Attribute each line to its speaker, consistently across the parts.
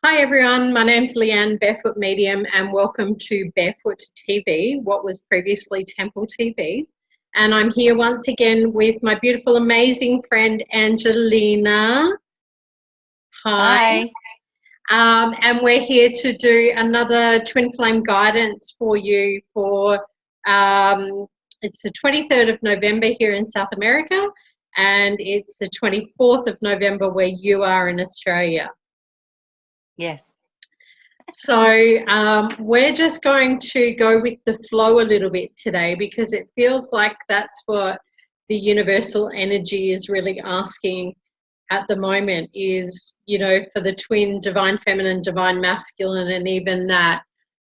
Speaker 1: Hi everyone, my name's Leanne, Barefoot Medium, and welcome to Barefoot TV, what was previously Temple TV. And I'm here once again with my beautiful, amazing friend Angelina. Hi. And we're here to do another twin flame guidance for you for, it's the 23rd of November here in South America, and it's the 24th of November where you are in Australia.
Speaker 2: Yes.
Speaker 1: So we're just going to go with the flow a little bit today because it feels like that's what the universal energy is really asking at the moment is, you know, for the twin, divine feminine, divine masculine, and even that,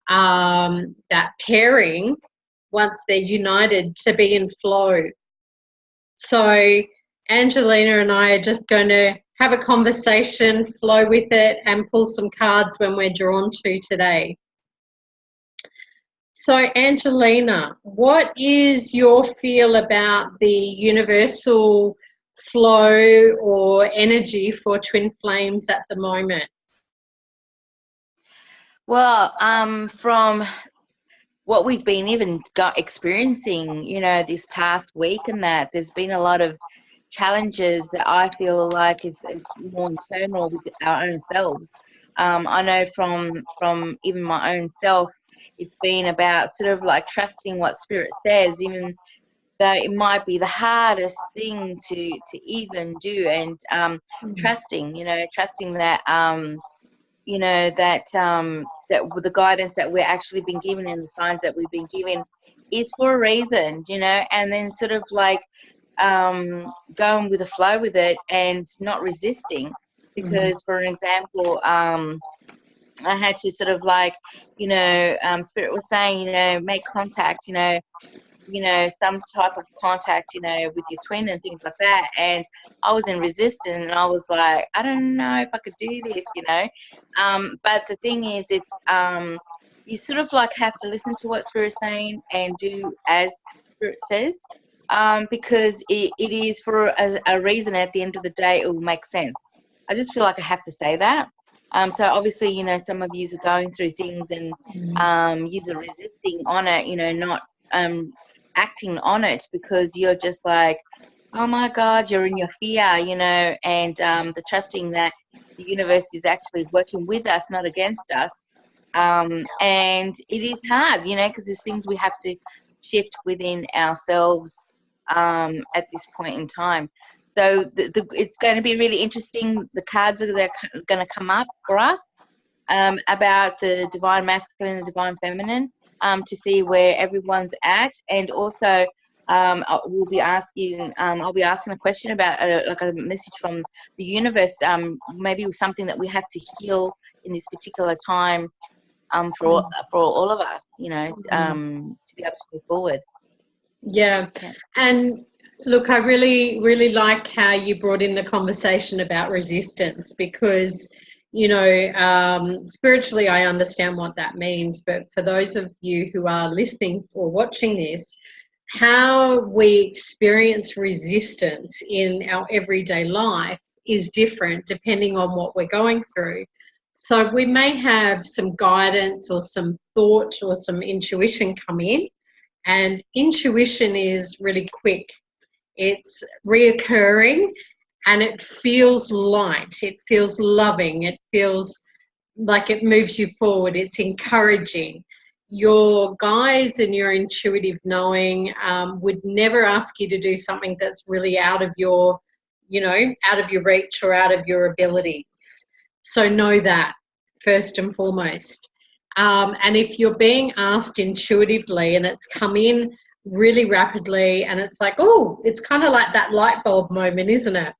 Speaker 1: that pairing, once they're united, to be in flow. So Angelina and I are just going to have a conversation, flow with it, and pull some cards when we're drawn to today. So Angelina, what is your feel about the universal flow or energy for twin flames at the moment?
Speaker 2: Well, from what we've been experiencing, you know, this past week, and that there's been a lot of challenges that I feel like it's more internal with our own selves. I know from even my own self, it's been about sort of like trusting what Spirit says, even though it might be the hardest thing to even do, and trusting that you know that that with the guidance that we're actually been given and the signs that we've been given is for a reason, you know, and then sort of like going with the flow with it and not resisting. Because for an example, I had to sort of like, you know, Spirit was saying, you know, make contact, you know, some type of contact, you know, with your twin and things like that. And I was in resistance, and I was like, I don't know if I could do this, you know. But the thing is, you sort of like have to listen to what Spirit's saying and do as Spirit says, because it is for a reason. At the end of the day, it will make sense. I just feel like I have to say that. So obviously, you know, some of you are going through things and you are resisting on it, you know, not acting on it because you're just like, oh my God, you're in your fear, you know, and the trusting that the universe is actually working with us, not against us. And it is hard, you know, because there's things we have to shift within ourselves at this point in time. So it's going to be really interesting. The cards are going to come up for us about the divine masculine and divine feminine, to see where everyone's at. And also we'll be asking, I'll be asking a question about like a message from the universe, maybe something that we have to heal in this particular time, for all of us, you know, to be able to move forward.
Speaker 1: Yeah. And look, I really like how you brought in the conversation about resistance because, you know, spiritually I understand what that means, but for those of you who are listening or watching this, how we experience resistance in our everyday life is different depending on what we're going through. So we may have some guidance or some thought or some intuition come in, and intuition is really quick. It's reoccurring and it feels light, it feels loving, it feels like it moves you forward, it's encouraging. Your guides and your intuitive knowing would never ask you to do something that's really out of your, you know, out of your reach or out of your abilities. So know that first and foremost. And if you're being asked intuitively and it's come in really rapidly and it's like, oh, it's kind of like that light bulb moment, isn't it?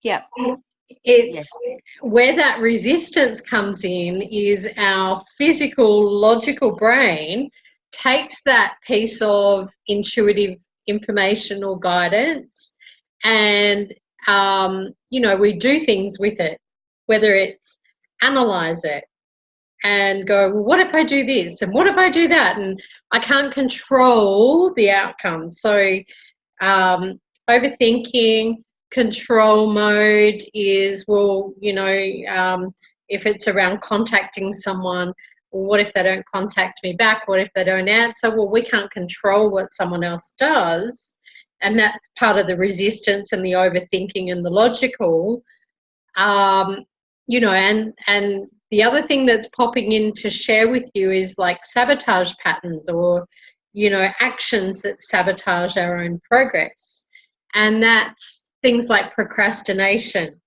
Speaker 2: Yeah.
Speaker 1: It's where that resistance comes in is our physical, logical brain takes that piece of intuitive information or guidance and, you know, we do things with it, whether it's analyze it and go, well, what if I do this and what if I do that? And I can't control the outcome. So overthinking, control mode is, well, you know, if it's around contacting someone, well, what if they don't contact me back? What if they don't answer? Well, we can't control what someone else does. And that's part of the resistance and the overthinking and the logical. You know, and the other thing that's popping in to share with you is like sabotage patterns, or, you know, actions that sabotage our own progress. And that's things like procrastination,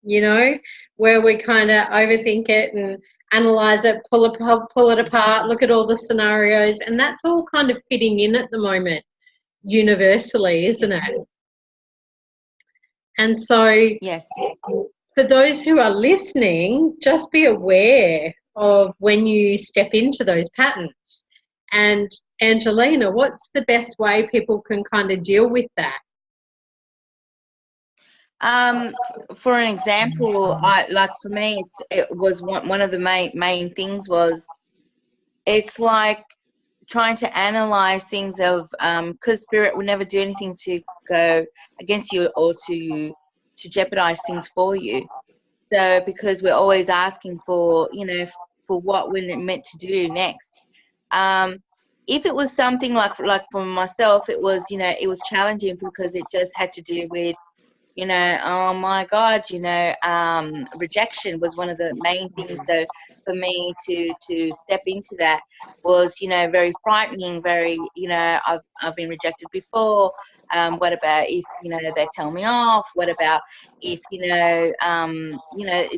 Speaker 1: you know, where we kind of overthink it and analyze it, pull it apart, look at all the scenarios, and that's all kind of fitting in at the moment universally, isn't it? And so,
Speaker 2: Yes.
Speaker 1: for those who are listening, just be aware of when you step into those patterns. And Angelina, what's the best way people can kind of deal with that?
Speaker 2: For an example, for me, it was one of the main things was, it's like trying to analyze things of, because spirit will never do anything to go against you or to jeopardize things for you. So because we're always asking for, you know, for what we're meant to do next. If it was something like for myself, it was, you know, it was challenging because it just had to do with, you know, oh my God, you know, rejection was one of the main things. So for me to step into that was, you know, very frightening, very, you know, I've been rejected before. What about if, you know, they tell me off? What about if, you know,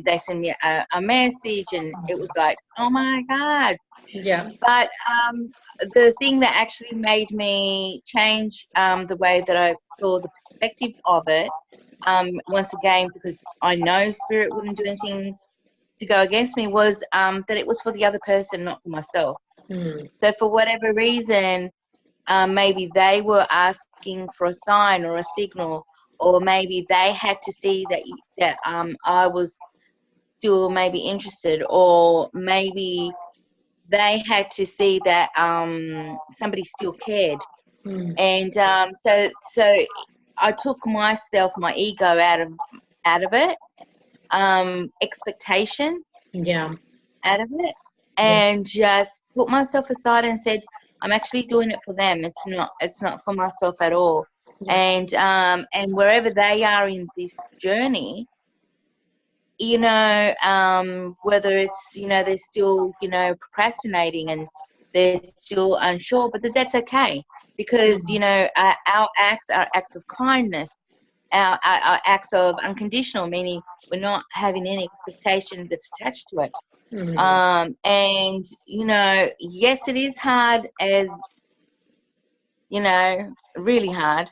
Speaker 2: they send me a message, and it was like, oh my God.
Speaker 1: Yeah.
Speaker 2: But the thing that actually made me change the way that I saw the perspective of it, once again, because I know spirit wouldn't do anything to go against me, was that it was for the other person, not for myself. So for whatever reason, maybe they were asking for a sign or a signal, or maybe they had to see that I was still maybe interested, or maybe they had to see that somebody still cared. And so I took myself, my ego out of it, expectation, out of it, and just put myself aside and said, I'm actually doing it for them. It's not for myself at all. And wherever they are in this journey, you know, whether it's, you know, they're still, you know, procrastinating and they're still unsure, but that's okay, because, you know, our acts are acts of kindness, our acts of unconditional, meaning we're not having any expectation that's attached to it. And, you know, yes, it is hard, as, you know, really hard.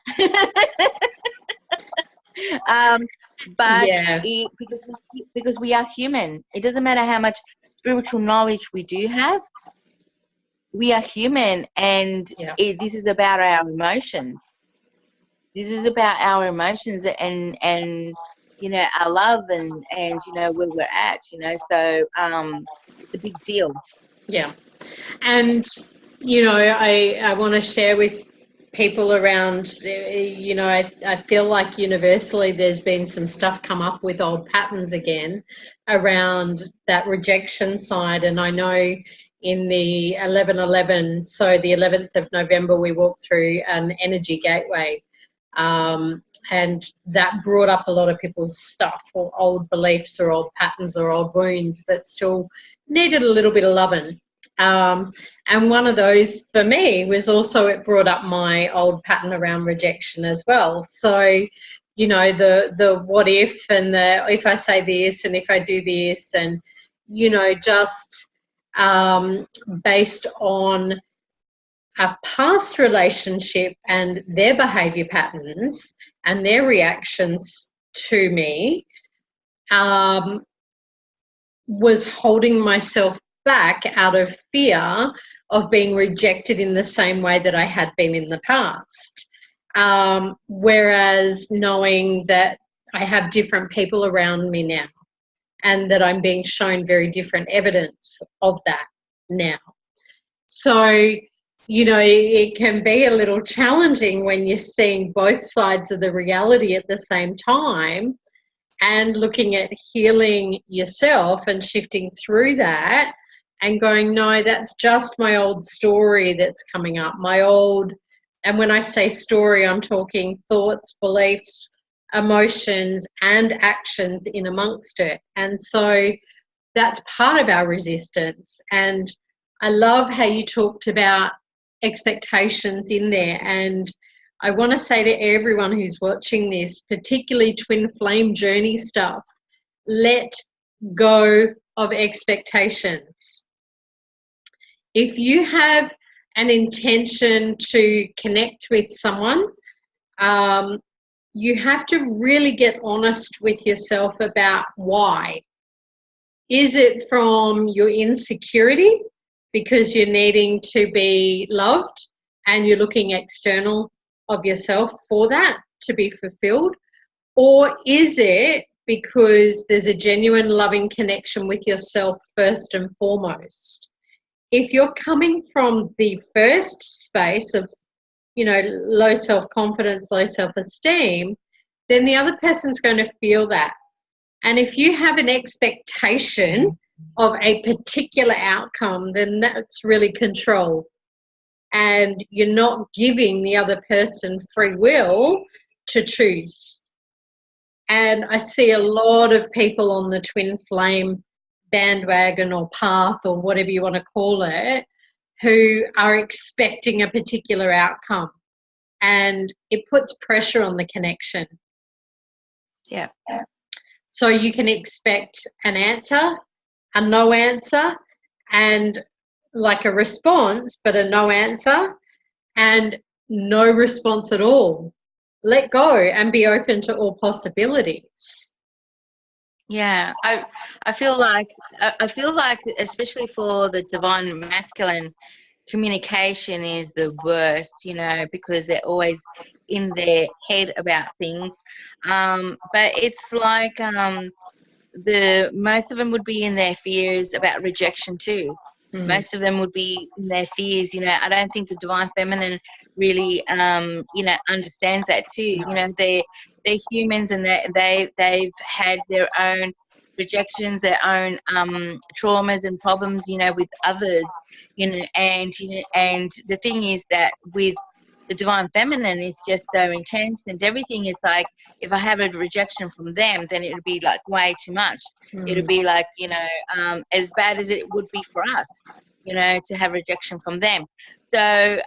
Speaker 2: But because we are human, it doesn't matter how much spiritual knowledge we do have. We are human, and this is about our emotions. This is about our emotions and you know, our love and you know, where we're at, you know. So it's a big deal.
Speaker 1: Yeah. And, you know, I want to share with people around, you know, I feel like universally there's been some stuff come up with old patterns again around that rejection side. And I know in the 11/11, so the 11th of November, we walked through an energy gateway, and that brought up a lot of people's stuff, or old beliefs or old patterns or old wounds that still needed a little bit of loving. And one of those for me was also, it brought up my old pattern around rejection as well. So, you know, the what if, and the if I say this and if I do this, and, you know, just based on a past relationship and their behavior patterns and their reactions to me, was holding myself back out of fear of being rejected in the same way that I had been in the past. Whereas knowing that I have different people around me now, and that I'm being shown very different evidence of that now. So you know, it can be a little challenging when you're seeing both sides of the reality at the same time, and looking at healing yourself and shifting through that and going, no, that's just my old story that's coming up, my old, and when I say story, I'm talking thoughts, beliefs, emotions, and actions in amongst it. And so that's part of our resistance. And I love how you talked about expectations in there. And I want to say to everyone who's watching this, particularly twin flame journey stuff, let go of expectations. If you have an intention to connect with someone, you have to really get honest with yourself about why. Is it from your insecurity because you're needing to be loved and you're looking external of yourself for that to be fulfilled? Or is it because there's a genuine loving connection with yourself first and foremost? If you're coming from the first space of, you know, low self-confidence, low self-esteem, then the other person's going to feel that. And if you have an expectation of a particular outcome, then that's really control. And you're not giving the other person free will to choose. And I see a lot of people on the twin flame bandwagon or path or whatever you want to call it, who are expecting a particular outcome. And it puts pressure on the connection.
Speaker 2: Yeah.
Speaker 1: So you can expect an answer, a no answer, and like a response, but a no answer, and no response at all. Let go and be open to all possibilities.
Speaker 2: Yeah, I feel like especially for the divine masculine, communication is the worst, you know, because they're always in their head about things. But it's like the most of them would be in their fears about rejection too. Most of them would be in their fears, you know. I don't think the divine feminine really you know, understands that too. You know, they're humans, and they've had their own rejections, their own traumas and problems, you know, with others, you know. And the thing is that with the divine feminine is just so intense, and everything, it's like if I have a rejection from them, then it would be like way too much. It would be like, you know, as bad as it would be for us, you know, to have rejection from them. So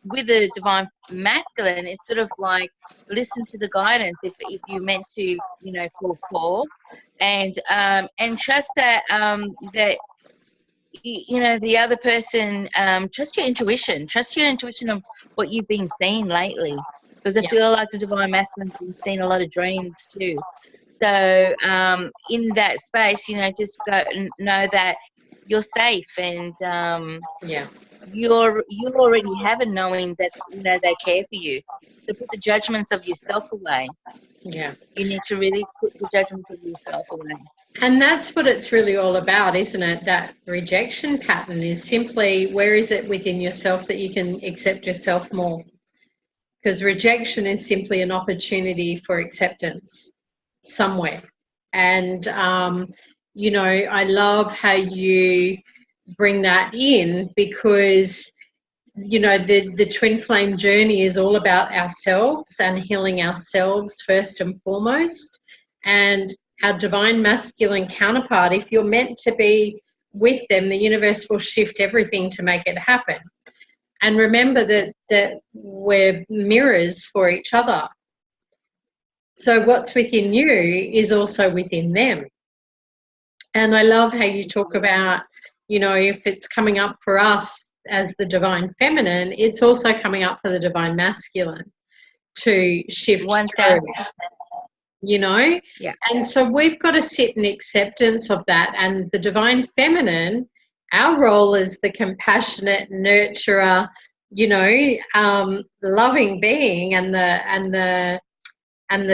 Speaker 2: with the divine masculine, it's sort of like listen to the guidance if you're meant to, you know, call, and trust that that you know, the other person, trust your intuition of what you've been seeing lately, because I feel like the divine masculine's been seeing a lot of dreams too. So in that space, you know, just go and know that you're safe, and you already have a knowing that, you know, they care for you. So put the judgments of yourself away. You need to really put the judgments of yourself away.
Speaker 1: And that's what it's really all about, isn't it? That rejection pattern is simply, where is it within yourself that you can accept yourself more? Because rejection is simply an opportunity for acceptance somewhere. And, you know, I love how you bring that in, because, you know, the twin flame journey is all about ourselves and healing ourselves first and foremost. And our divine masculine counterpart, if you're meant to be with them, the universe will shift everything to make it happen. And remember that we're mirrors for each other. So what's within you is also within them. And I love how you talk about, you know, if it's coming up for us as the divine feminine, it's also coming up for the divine masculine to shift through. You know? And so we've got to sit in acceptance of that. And the divine feminine, our role is the compassionate nurturer, you know, loving being, and the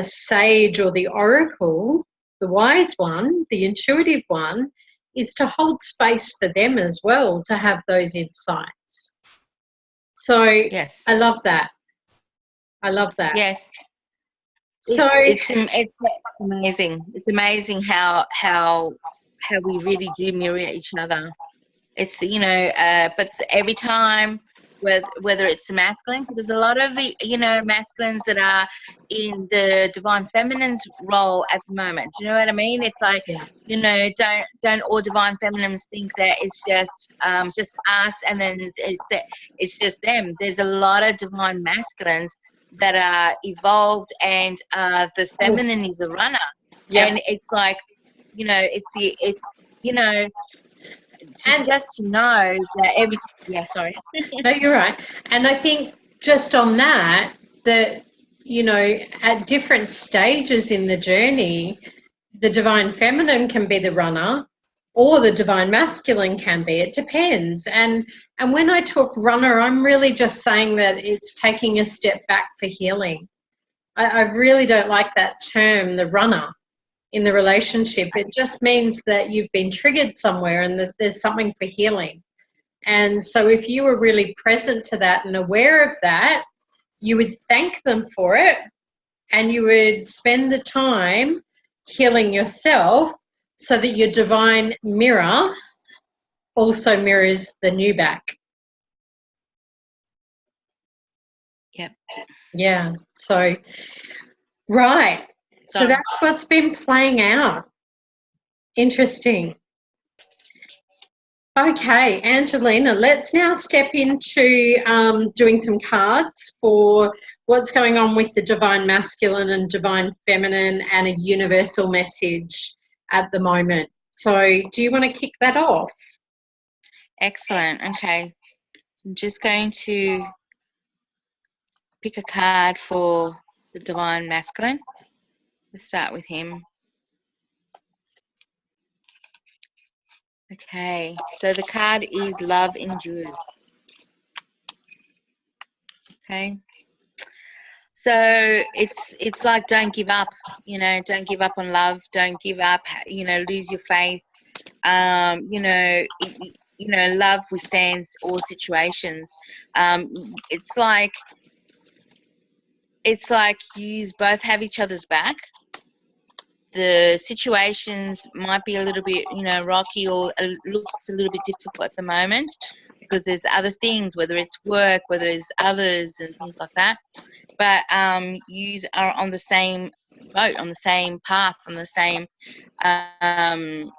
Speaker 1: sage or the oracle, the wise one, the intuitive one, is to hold space for them as well, to have those insights. So
Speaker 2: yes,
Speaker 1: I love that. I love that.
Speaker 2: yes.
Speaker 1: So
Speaker 2: It's amazing. It's amazing how we really do mirror each other. It's, you know, but every time, whether it's the masculine, because there's a lot of, you know, masculines that are in the divine feminine's role at the moment. Do you know what I mean? It's like, you know, don't all divine feminines think that it's just us, and then it's just them. There's a lot of divine masculines that are evolved, and the feminine is the runner. And it's like, you know, it's you know, just to know that sorry.
Speaker 1: No, you're right. And I think just on that, you know, at different stages in the journey, the divine feminine can be the runner, or the divine masculine can be. It depends. And when I talk runner, I'm really just saying that it's taking a step back for healing. I really don't like that term, the runner, in the relationship. It just means that you've been triggered somewhere and that there's something for healing. And so if you were really present to that and aware of that, you would thank them for it, and you would spend the time healing yourself so that your divine mirror also mirrors the new back.
Speaker 2: Yep.
Speaker 1: Yeah. So, right. So that's what's been playing out. Interesting. Okay, Angelina, let's now step into doing some cards for what's going on with the divine masculine and divine feminine, and a universal message at the moment. So do you want to kick that off?
Speaker 2: Excellent. Okay. I'm just going to pick a card for the divine masculine. Let's start with him. Okay, so the card is Love Endures. Okay, so it's like, don't give up, you know, don't give up on love, don't give up, you know, lose your faith. You know, love withstands all situations. It's like you both have each other's back. The situations might be a little bit, you know, rocky, or looks a little bit difficult at the moment, because there's other things, whether it's work, whether it's others and things like that. But you are on the same boat, on the same path, on the same,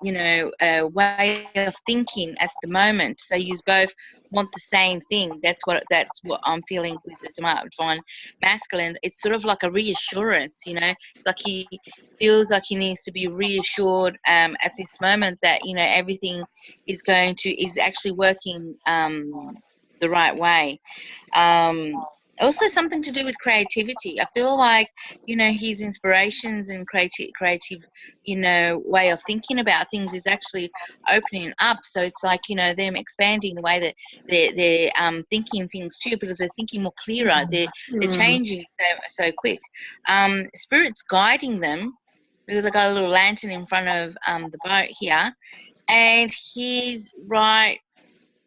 Speaker 2: you know, way of thinking at the moment. So you both want the same thing. That's what I'm feeling with the divine masculine. It's sort of like a reassurance, you know. It's like he feels like he needs to be reassured at this moment that, you know, everything is actually working the right way. Also something to do with creativity. I feel like, you know, his inspirations and creative, you know, way of thinking about things is actually opening up. So it's like, you know, them expanding the way that they're thinking things too, because they're thinking more clearer. They're changing so quick. Spirit's guiding them, because I got a little lantern in front of the boat here, and he's right,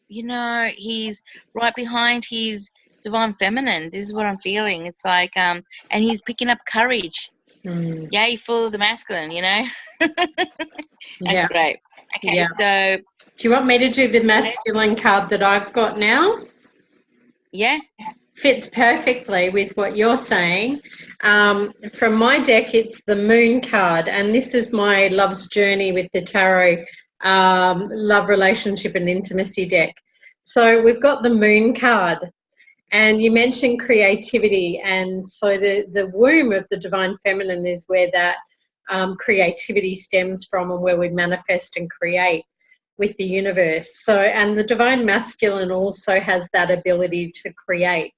Speaker 2: you know, he's right behind his divine feminine. This is what I'm feeling. It's like, and he's picking up courage. Yay, full of the masculine, you know. That's great. Okay, so
Speaker 1: do you want me to do the masculine card that I've got now?
Speaker 2: Yeah.
Speaker 1: Fits perfectly with what you're saying. From my deck, it's the Moon card, and this is my love's journey with the tarot, love, relationship and intimacy deck. So we've got the Moon card. And you mentioned creativity, and so the womb of the divine feminine is where that creativity stems from, and where we manifest and create with the universe. So, and the divine masculine also has that ability to create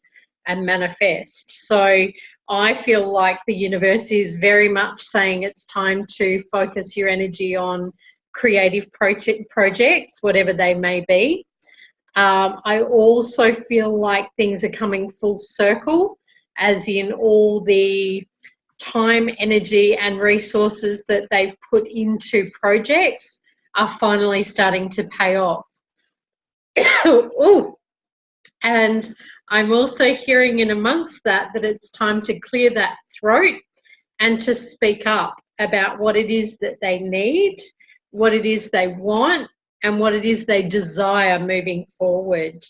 Speaker 1: and manifest. So I feel like the universe is very much saying it's time to focus your energy on creative projects, whatever they may be. I also feel like things are coming full circle, as in all the time, energy and resources that they've put into projects are finally starting to pay off. Ooh, And I'm also hearing in amongst that it's time to clear that throat and to speak up about what it is that they need, what it is they want, and what it is they desire moving forward,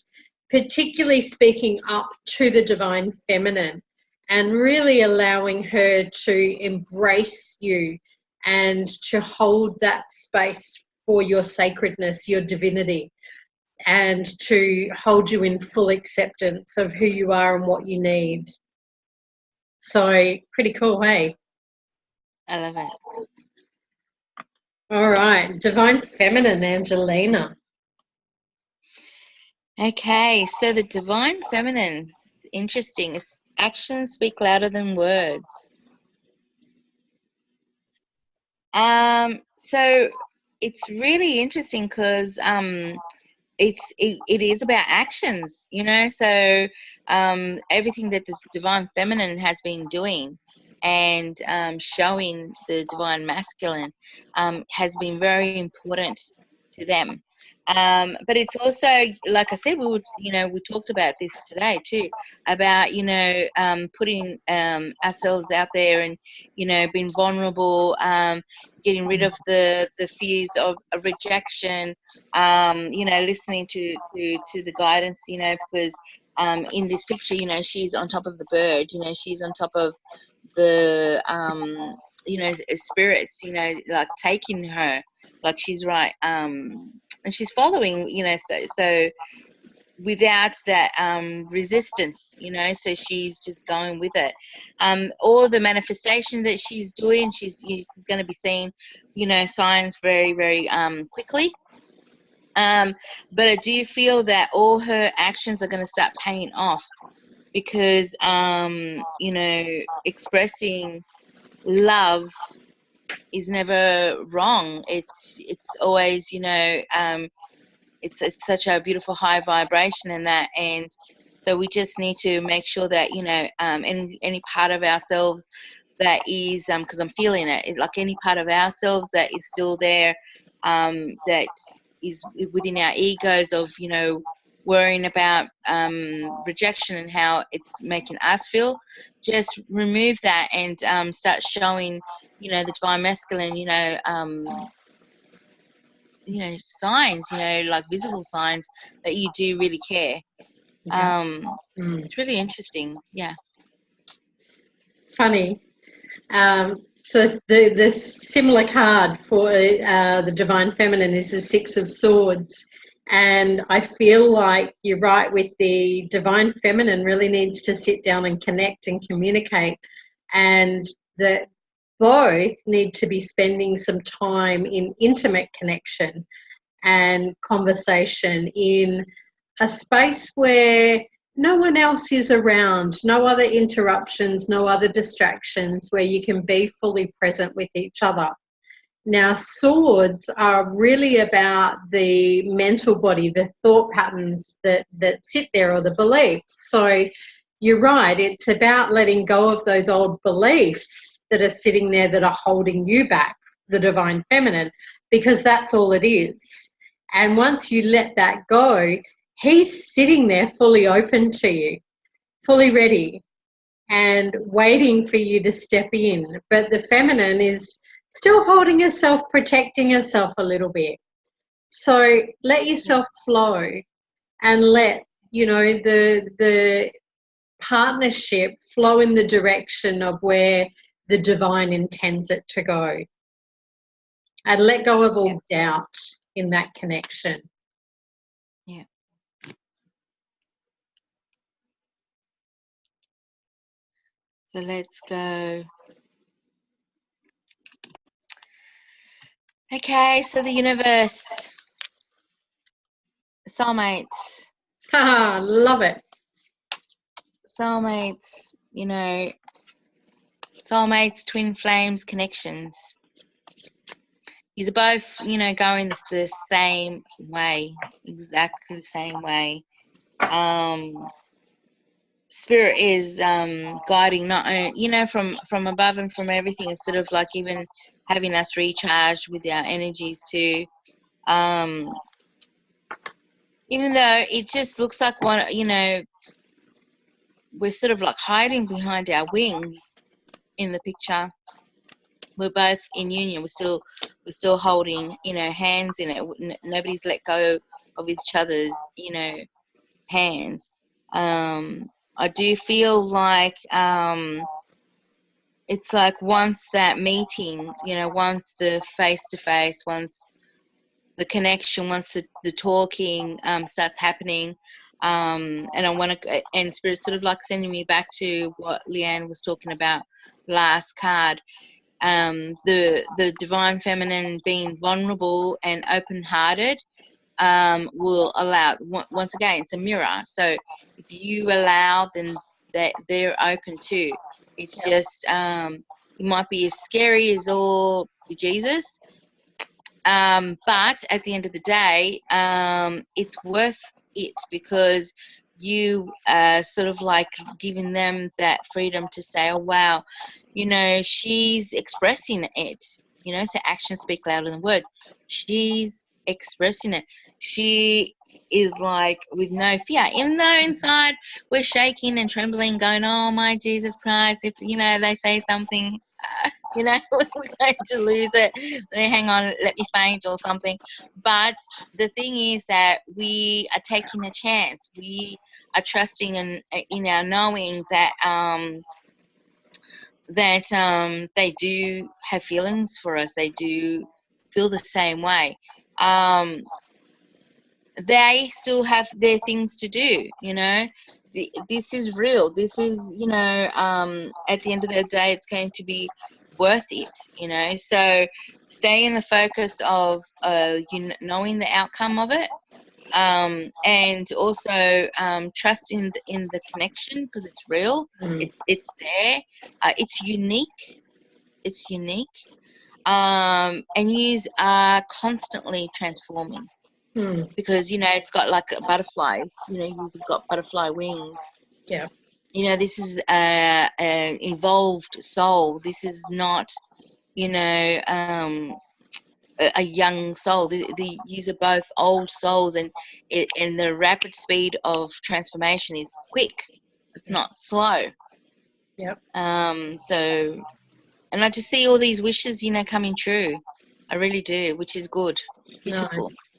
Speaker 1: particularly speaking up to the divine feminine and really allowing her to embrace you and to hold that space for your sacredness, your divinity, and to hold you in full acceptance of who you are and what you need. So pretty cool, hey?
Speaker 2: I love it.
Speaker 1: All right, divine feminine, Angelina.
Speaker 2: Okay, so the divine feminine, interesting. It's actions speak louder than words. So it's really interesting because it is about actions, you know. So everything that this divine feminine has been doing and showing the divine masculine has been very important to them. But it's also, like I said, we talked about this today too, about putting ourselves out there and being vulnerable, getting rid of the fears of rejection, listening to the guidance, because in this picture, she's on top of the bird, she's on top of the spirits, like taking her, like she's right, and she's following, so without that resistance, so she's just going with it. All the manifestation that she's doing, she's going to be seeing, signs very, very quickly. But I do feel that all her actions are going to start paying off because, expressing love is never wrong. It's always, it's such a beautiful high vibration in that. And so we just need to make sure that, any part of ourselves that is, because I'm feeling it, like any part of ourselves that is still there, that is within our egos of, worrying about rejection and how it's making us feel, just remove that and start showing, the divine masculine, signs, like visible signs that you do really care. It's really interesting. Yeah.
Speaker 1: Funny. So the similar card for the divine feminine is the Six of Swords. And I feel like you're right, with the divine feminine really needs to sit down and connect and communicate, and that both need to be spending some time in intimate connection and conversation in a space where no one else is around, no other interruptions, no other distractions, where you can be fully present with each other. Now, swords are really about the mental body, the thought patterns that sit there, or the beliefs. So you're right, it's about letting go of those old beliefs that are sitting there that are holding you back, the divine feminine, because that's all it is. And once you let that go, he's sitting there fully open to you, fully ready and waiting for you to step in. But the feminine is still holding herself, protecting herself a little bit. So let yourself flow and let, the partnership flow in the direction of where the divine intends it to go. And let go of all doubt in that connection.
Speaker 2: Yeah. So let's go. Okay, so the universe, soulmates.
Speaker 1: Haha, love it.
Speaker 2: Soulmates, soulmates, twin flames, connections. You're both, going the same way, exactly the same way. Spirit is guiding, not only, from above and from everything. It's sort of like even having us recharge with our energies too. even though it just looks like one, you know, we're sort of like hiding behind our wings in the picture. We're both in union. We're still holding, you know, hands in it. Nobody's let go of each other's, you know, hands. I do feel like it's like once that meeting, you know, once the face to face, once the connection, once the talking starts happening, and I want to, and Spirit's sort of like sending me back to what Leanne was talking about last card. The divine feminine being vulnerable and open-hearted will allow, once again, it's a mirror. So if you allow, then that they're open too. It's just it might be as scary as all Jesus, but at the end of the day, it's worth it, because you sort of like giving them that freedom to say, oh wow, you know, she's expressing it, you know, so actions speak louder than words. She's expressing it. She is like with no fear, even though inside we're shaking and trembling, going, oh my Jesus Christ, if, you know, they say something, you know, we're going to lose it. Hang on, let me faint or something. But the thing is that we are taking a chance. We are trusting in our knowing that they do have feelings for us. They do feel the same way. They still have their things to do, you know. This is real. This is, you know, at the end of the day, it's going to be worth it, you know. So stay in the focus of you knowing the outcome of it, and also trust in the connection, because it's real. It's there. It's unique. It's unique. And yous are constantly transforming. Because, you know, it's got like butterflies, you know, you've got butterfly wings.
Speaker 1: Yeah.
Speaker 2: You know, this is an evolved soul. This is not, you know, a young soul. The yous are both old souls, and the rapid speed of transformation is quick. It's not slow.
Speaker 1: Yep.
Speaker 2: So, and I just see all these wishes, you know, coming true. I really do, which is good. Beautiful.
Speaker 1: Nice.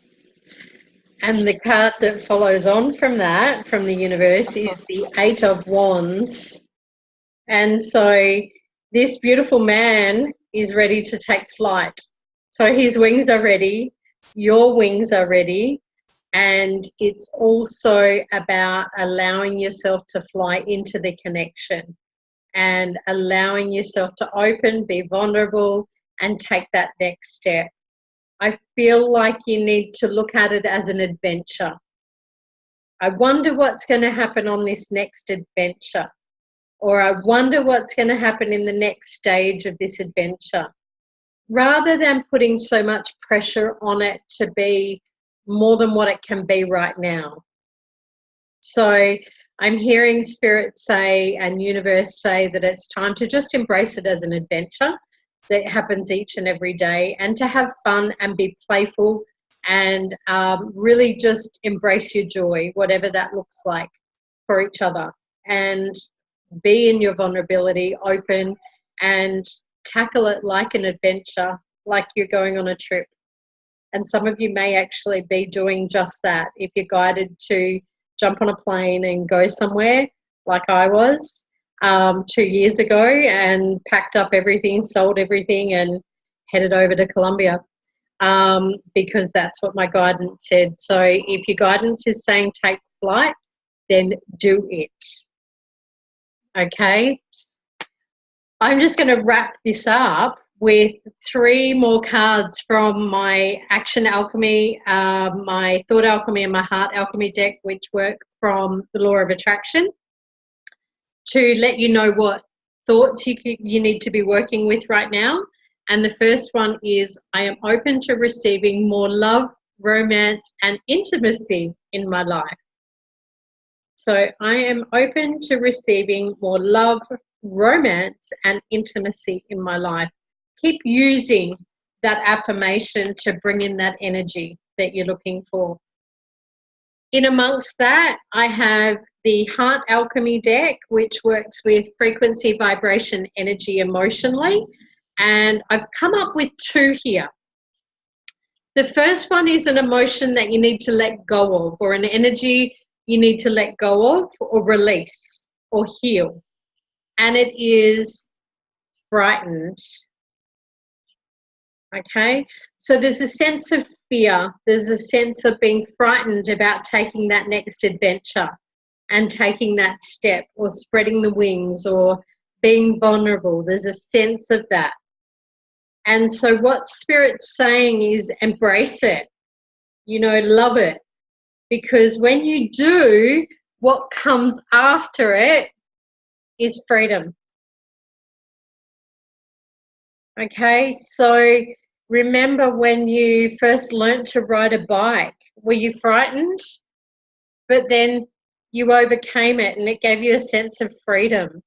Speaker 1: And the card that follows on from that, from the universe, is the Eight of Wands. And so this beautiful man is ready to take flight. So his wings are ready, your wings are ready, and it's also about allowing yourself to fly into the connection and allowing yourself to open, be vulnerable, and take that next step. I feel like you need to look at it as an adventure. I wonder what's going to happen on this next adventure, or I wonder what's going to happen in the next stage of this adventure, rather than putting so much pressure on it to be more than what it can be right now. So I'm hearing Spirit say and Universe say that it's time to just embrace it as an adventure that happens each and every day, and to have fun and be playful, and really just embrace your joy, whatever that looks like for each other, and be in your vulnerability, open, and tackle it like an adventure, like you're going on a trip. And some of you may actually be doing just that. If you're guided to jump on a plane and go somewhere, like I was 2 years ago, and packed up everything, sold everything, and headed over to Colombia, because that's what my guidance said. So if your guidance is saying take flight, then do it. Okay? I'm just going to wrap this up with 3 more cards from my Action Alchemy, my Thought Alchemy, and my Heart Alchemy deck, which work from the Law of Attraction, to let you know what thoughts you need to be working with right now. And the first one is, I am open to receiving more love, romance, and intimacy in my life. So I am open to receiving more love, romance, and intimacy in my life. Keep using that affirmation to bring in that energy that you're looking for. In amongst that, I have the Heart Alchemy deck, which works with frequency, vibration, energy, emotionally. And I've come up with 2 here. The first one is an emotion that you need to let go of, or an energy you need to let go of or release or heal. And it is frightened. Okay, so there's a sense of fear, there's a sense of being frightened about taking that next adventure and taking that step or spreading the wings or being vulnerable. There's a sense of that. And so what Spirit's saying is embrace it, you know, love it, because when you do, what comes after it is freedom. Okay, so remember when you first learnt to ride a bike, were you frightened? But then you overcame it and it gave you a sense of freedom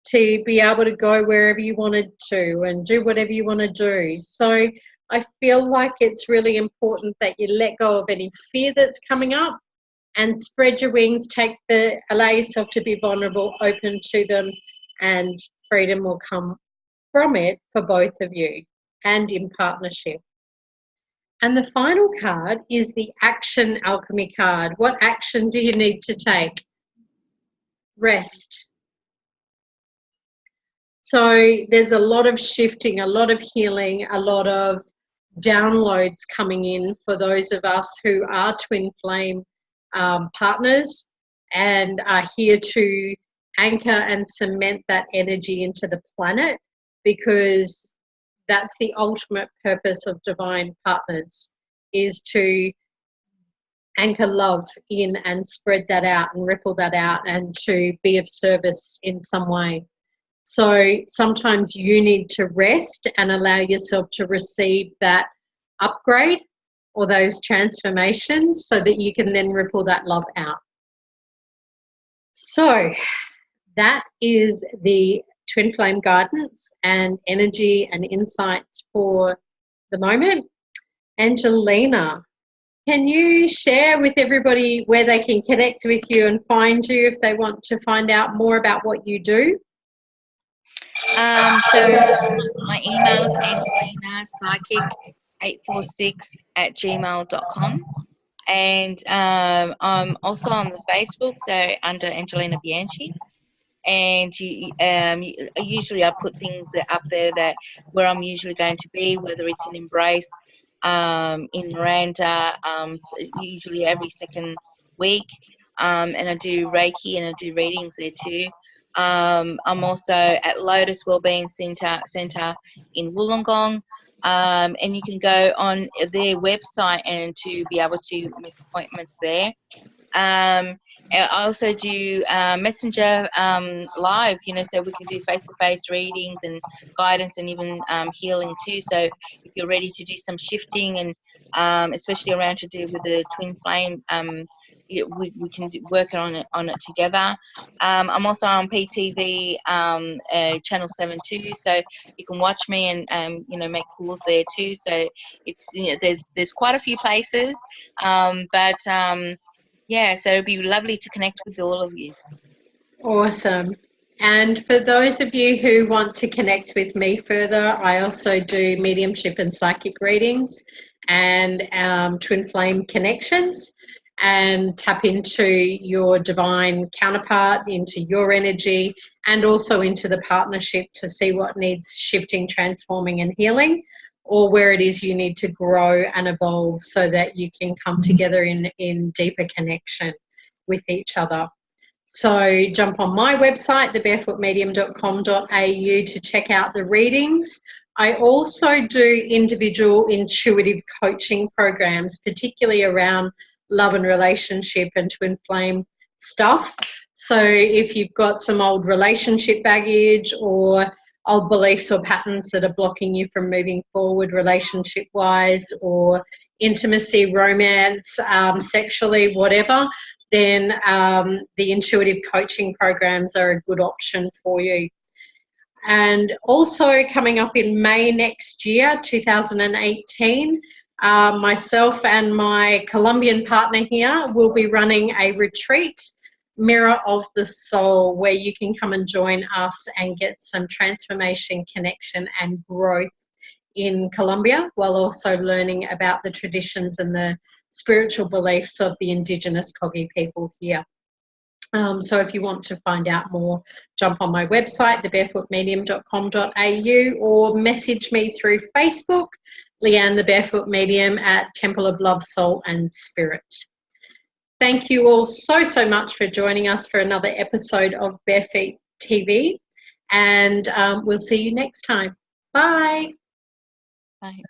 Speaker 1: to be able to go wherever you wanted to and do whatever you want to do. So I feel like it's really important that you let go of any fear that's coming up and spread your wings, allow yourself to be vulnerable, open to them, and freedom will come from it for both of you and in partnership. And the final card is the Action Alchemy card. What action do you need to take? Rest. So there's a lot of shifting, a lot of healing, a lot of downloads coming in for those of us who are twin flame partners and are here to anchor and cement that energy into the planet, because that's the ultimate purpose of divine partners, is to anchor love in and spread that out and ripple that out and to be of service in some way. So sometimes you need to rest and allow yourself to receive that upgrade or those transformations so that you can then ripple that love out. So that is the twin flame guidance and energy and insights for the moment. Angelina, can you share with everybody where they can connect with you and find you if they want to find out more about what you do?
Speaker 2: So my email is angelinapsychic846@gmail.com, and I'm also on the Facebook, so under Angelina Bianchi. And usually I put things up there that where I'm usually going to be, whether it's in Embrace, in Miranda, usually every second week, and I do Reiki and I do readings there too. I'm also at Lotus Wellbeing Centre in Wollongong, and you can go on their website and to be able to make appointments there. I also do Messenger live, you know, so we can do face-to-face readings and guidance and even healing too. So if you're ready to do some shifting and especially around to do with the twin flame, we can work on it together. I'm also on PTV channel 7 too, so you can watch me and you know, make calls there too. So it's, you know, there's quite a few places, yeah, so it'd be lovely to connect with all of you.
Speaker 1: Awesome. And for those of you who want to connect with me further, I also do mediumship and psychic readings and twin flame connections, and tap into your divine counterpart, into your energy, and also into the partnership to see what needs shifting, transforming and healing, or where it is you need to grow and evolve so that you can come together in deeper connection with each other. So jump on my website, thebarefootmedium.com.au, to check out the readings. I also do individual intuitive coaching programs, particularly around love and relationship and twin flame stuff. So if you've got some old relationship baggage or old beliefs or patterns that are blocking you from moving forward relationship-wise, or intimacy, romance, sexually, whatever, then the intuitive coaching programs are a good option for you. And also coming up in May next year, 2018, myself and my Colombian partner here will be running a retreat, Mirror of the Soul, where you can come and join us and get some transformation, connection and growth in Colombia, while also learning about the traditions and the spiritual beliefs of the Indigenous Kogi people here. So if you want to find out more, jump on my website, thebarefootmedium.com.au, or message me through Facebook, Leanne the Barefoot Medium at Temple of Love, Soul and Spirit. Thank you all so much for joining us for another episode of Barefoot TV, and we'll see you next time. Bye.
Speaker 2: Bye.